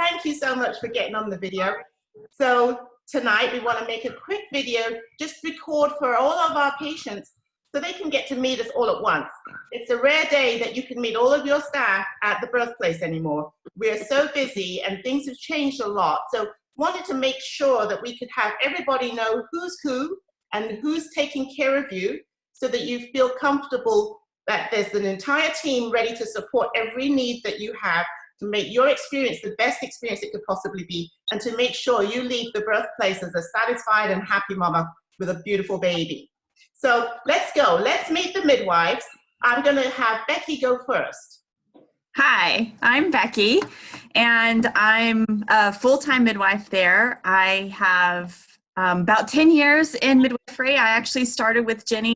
thank you so much for getting on the video. So tonight we want to make a quick video, just record for all of our patients so they can get to meet us all at once. It's a rare day that you can meet all of your staff at the birthplace anymore. We're so busy and things have changed a lot. So wanted to make sure that we could have everybody know who's who and who's taking care of you so that you feel comfortable that there's an entire team ready to support every need that you have to make your experience the best experience it could possibly be, and to make sure you leave the birthplace as a satisfied and happy mama with a beautiful baby. So let's go. Let's meet the midwives. I'm going to have Becky go first. Hi, I'm Becky, and I'm a full-time midwife there. I have about 10 years in midwifery. I actually started with Jenny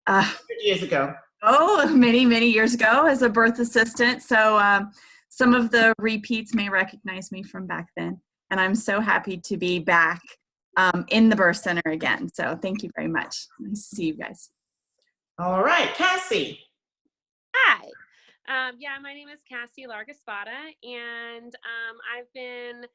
100 years ago. Oh, many, many years ago as a birth assistant. So some of the repeats may recognize me from back then. And I'm so happy to be back in the birth center again. So thank you very much. Nice to see you guys. All right, Cassie. Hi. Yeah, my name is Cassie Largaspada, and I've been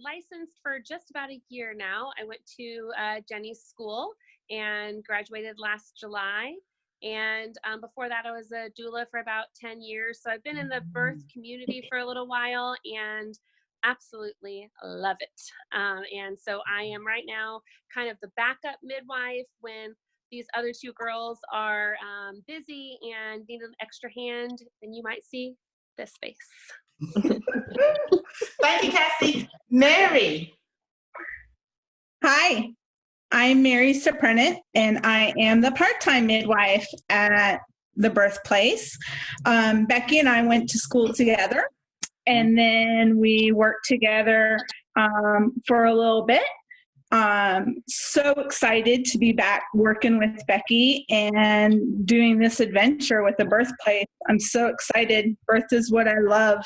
licensed for just about a year now. I went to Jenny's school and graduated last July. And before that, I was a doula for about 10 years. So I've been in the birth community for a little while and absolutely love it. And so I am right now kind of the backup midwife when these other two girls are busy and need an extra hand. Then you might see this face. Thank you, Cassie. Mary. Hi. I'm Mary Suprenant, and I am the part-time midwife at the birthplace. Becky and I went to school together, and then we worked together for a little bit. So excited to be back working with Becky and doing this adventure with the birthplace. I'm so excited. Birth is what I love,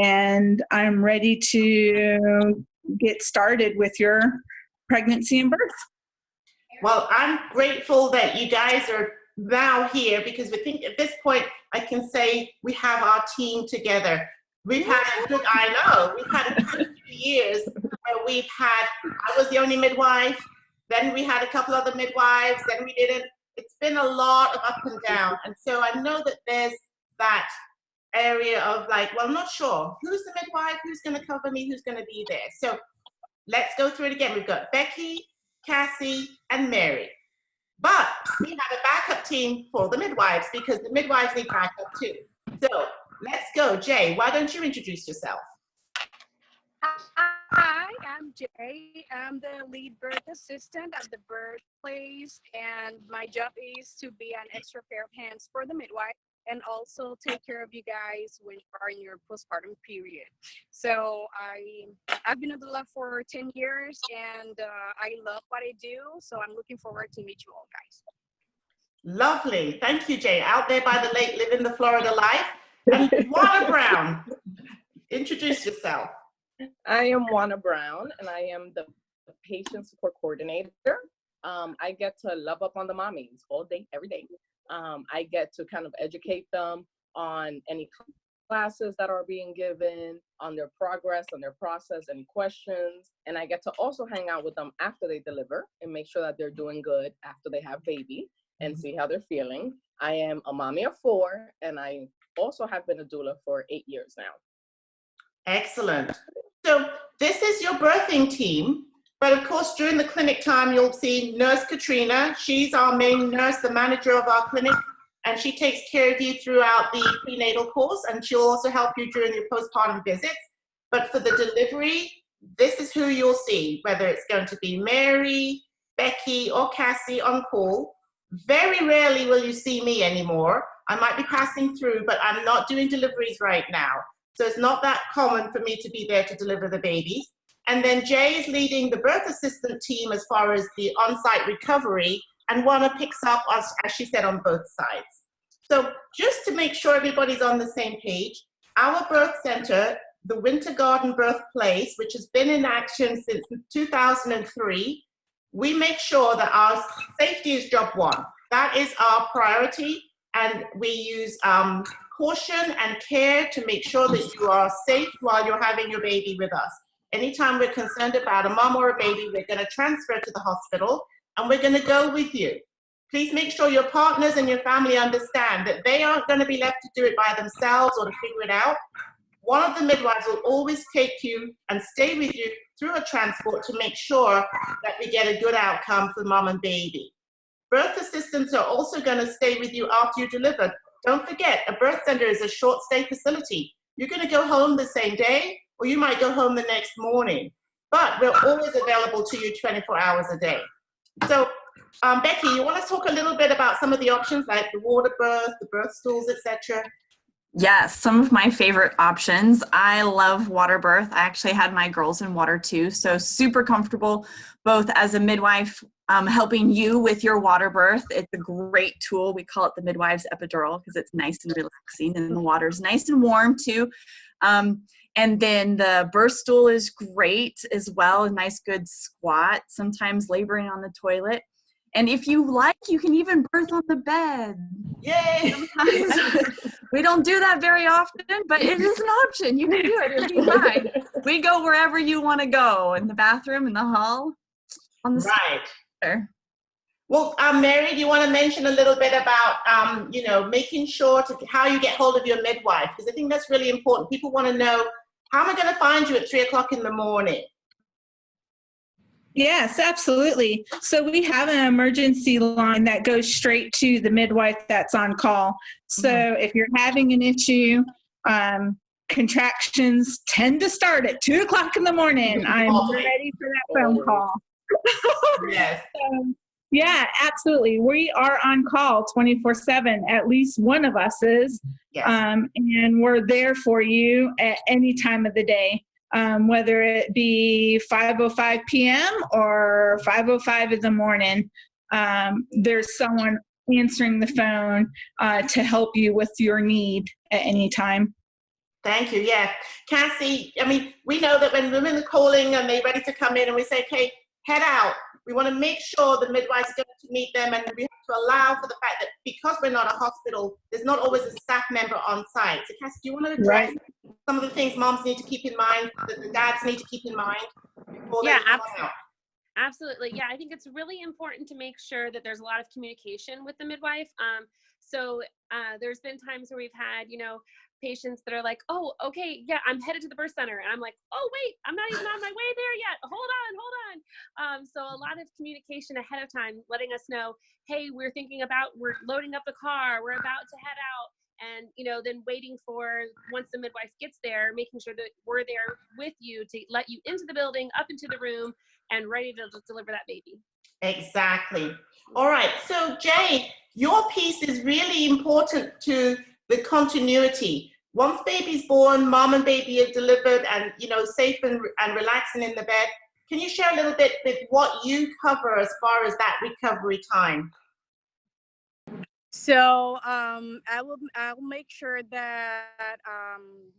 and I'm ready to get started with your pregnancy and birth. Well, I'm grateful that you guys are now here because we think at this point I can say we have our team together. We've had a good, we've had a good few years where we've had, I was the only midwife, then we had a couple other midwives, then we didn't. It's been a lot of up and down. And so I know that there's that area of like, well, I'm not sure. Who's the midwife? Who's going to cover me? Who's going to be there? So let's go through it again. We've got Becky, Cassie, and Mary. But we have a backup team for the midwives because the midwives need backup too. So let's go. Jay, why don't you introduce yourself? Hi, I'm Jay. I'm the lead birth assistant at the birthplace, and my job is to be an extra pair of hands for the midwife and also take care of you guys when you are in your postpartum period. So I've been a doula for 10 years, and I love what I do. So I'm looking forward to meet you all, guys. Lovely. Thank you, Jay. Out there by the lake, living the Florida life. And Juana Brown, introduce yourself. I am Juana Brown, and I am the patient support coordinator. I get to love up on the mommies all day, every day. I get to kind of educate them on any classes that are being given, on their progress, on their process, any questions. And I get to also hang out with them after they deliver and make sure that they're doing good after they have baby and see how they're feeling. I am a mommy of 4, and I also have been a doula for 8 years now. Excellent. So this is your birthing team. But of course, during the clinic time, you'll see Nurse Katrina. She's our main nurse, the manager of our clinic, and she takes care of you throughout the prenatal course, and she'll also help you during your postpartum visits. But for the delivery, this is who you'll see, whether it's going to be Mary, Becky, or Cassie on call. Very rarely will you see me anymore. I might be passing through, but I'm not doing deliveries right now. So it's not that common for me to be there to deliver the babies. And then Jay is leading the birth assistant team as far as the on-site recovery, and Juana picks up, as she said, on both sides. So just to make sure everybody's on the same page, our birth center, the Winter Garden Birthplace, which has been in action since 2003, we make sure that our safety is job one. That is our priority, and we use caution and care to make sure that you are safe while you're having your baby with us. Anytime we're concerned about a mom or a baby, we're going to transfer to the hospital and we're going to go with you. Please make sure your partners and your family understand that they aren't going to be left to do it by themselves or to figure it out. One of the midwives will always take you and stay with you through a transport to make sure that we get a good outcome for mom and baby. Birth assistants are also going to stay with you after you deliver. Don't forget, a birth center is a short stay facility. You're going to go home the same day, or you might go home the next morning. But we're always available to you 24 hours a day. So, Becky, you want to talk a little bit about some of the options like the water birth, the birth stools, etc.? Yes, some of my favorite options. I love water birth. I actually had my girls in water too, so super comfortable both as a midwife helping you with your water birth. It's a great tool. We call it the Midwives epidural because it's nice and relaxing, and the water's nice and warm too. And then the birth stool is great as well, a nice good squat, sometimes laboring on the toilet. And if you like, you can even birth on the bed. Yay! We don't do that very often, but it is an option. You can do it. It'll be fine. We go wherever you want to go, in the bathroom, in the hall, on the right. Well, Mary, do you want to mention a little bit about, making sure how you get hold of your midwife? Because I think that's really important. People want to know, how am I going to find you at 3 o'clock in the morning? Yes, absolutely. So we have an emergency line that goes straight to the midwife that's on call. So if you're having an issue, contractions tend to start at 2 o'clock in the morning. I'm ready for that phone call. Yes. Yeah, absolutely. We are on call 24/7. At least one of us is. Yes. And we're there for you at any time of the day. Whether it be 5:05 p.m. or 5:05 in the morning, there's someone answering the phone to help you with your need at any time. Thank you. Yeah. Cassie, I mean, we know that when women are calling and they're ready to come in and we say, okay, head out, we want to make sure the midwife's going to meet them, and we have to allow for the fact that because we're not a hospital, there's not always a staff member on site. So Cassie, do you want to address some of the things moms need to keep in mind, that the dads need to keep in mind before they come out? Absolutely. Yeah, I think it's really important to make sure that there's a lot of communication with the midwife. So there's been times where we've had, patients that are like, oh, okay, yeah, I'm headed to the birth center. And I'm like, oh, wait, I'm not even on my way there yet. Hold on. So a lot of communication ahead of time, letting us know, hey, we're loading up the car, we're about to head out. And, then waiting for, once the midwife gets there, making sure that we're there with you to let you into the building, up into the room, and ready to deliver that baby. Exactly. All right. So Jay, your piece is really important to the continuity. Once baby's born, mom and baby are delivered and, safe and relaxing in the bed. Can you share a little bit with what you cover as far as that recovery time? So I will make sure that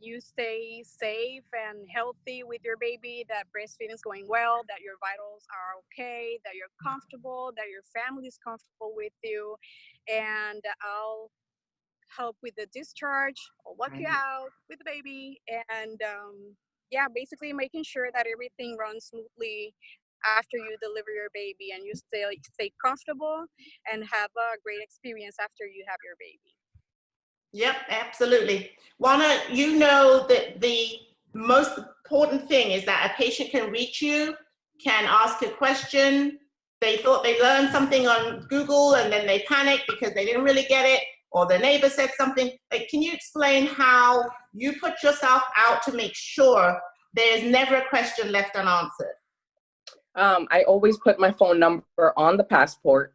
you stay safe and healthy with your baby, that breastfeeding is going well, that your vitals are okay, that you're comfortable, that your family is comfortable with you, and I'll help with the discharge. I'll walk you out with the baby, and basically making sure that everything runs smoothly after you deliver your baby, and you stay comfortable and have a great experience after you have your baby. Yep, absolutely. Juana, you know that the most important thing is that a patient can reach you, can ask a question. They thought they learned something on Google and then they panicked because they didn't really get it, or the neighbor said something. Can you explain how you put yourself out to make sure there's never a question left unanswered? I always put my phone number on the passport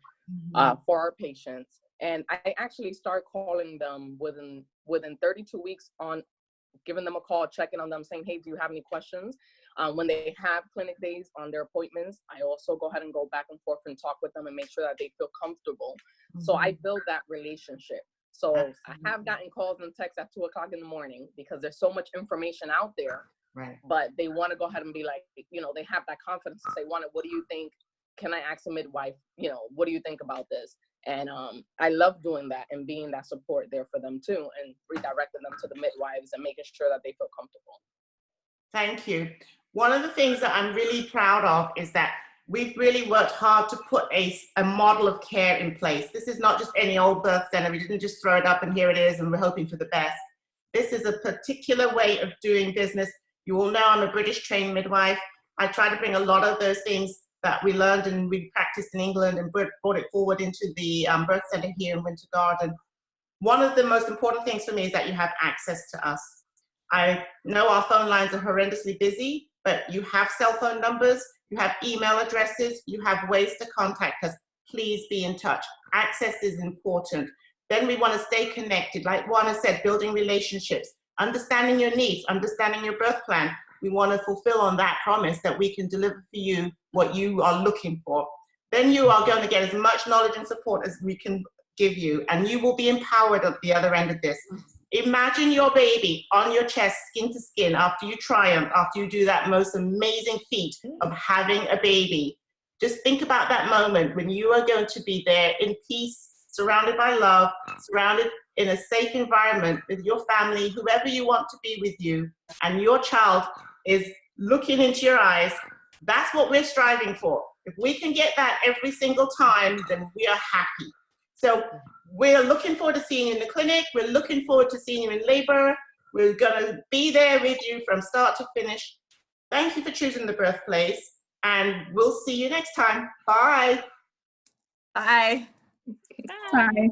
for our patients. And I actually start calling them within 32 weeks on giving them a call, checking on them, saying, hey, do you have any questions? When they have clinic days on their appointments, I also go ahead and go back and forth and talk with them and make sure that they feel comfortable. So I build that relationship. So I have gotten calls and texts at 2 o'clock in the morning because there's so much information out there. Right. But they want to go ahead and be like, they have that confidence to say, what do you think? Can I ask a midwife? What do you think about this? And I love doing that and being that support there for them too, and redirecting them to the midwives and making sure that they feel comfortable. Thank you. One of the things that I'm really proud of is that we've really worked hard to put a model of care in place. This is not just any old birth center. We didn't just throw it up and here it is and we're hoping for the best. This is a particular way of doing business. You all know I'm a British trained midwife. I try to bring a lot of those things that we learned and we practiced in England and brought it forward into the birth center here in Winter Garden. One of the most important things for me is that you have access to us. I know our phone lines are horrendously busy, but you have cell phone numbers, you have email addresses, you have ways to contact us. Please be in touch. Access is important. Then we want to stay connected. Like Juana said, building relationships, understanding your needs, understanding your birth plan. We want to fulfill on that promise that we can deliver for you what you are looking for. Then you are going to get as much knowledge and support as we can give you, and you will be empowered at the other end of this. Imagine your baby on your chest, skin to skin, after you triumph, after you do that most amazing feat of having a baby. Just think about that moment when you are going to be there in peace, surrounded by love, surrounded in a safe environment with your family, whoever you want to be with you, and your child is looking into your eyes. That's what we're striving for. If we can get that every single time, then we are happy. So we're looking forward to seeing you in the clinic. We're looking forward to seeing you in labor. We're gonna be there with you from start to finish. Thank you for choosing the birthplace, and we'll see you next time. Bye. Bye. Bye. Bye.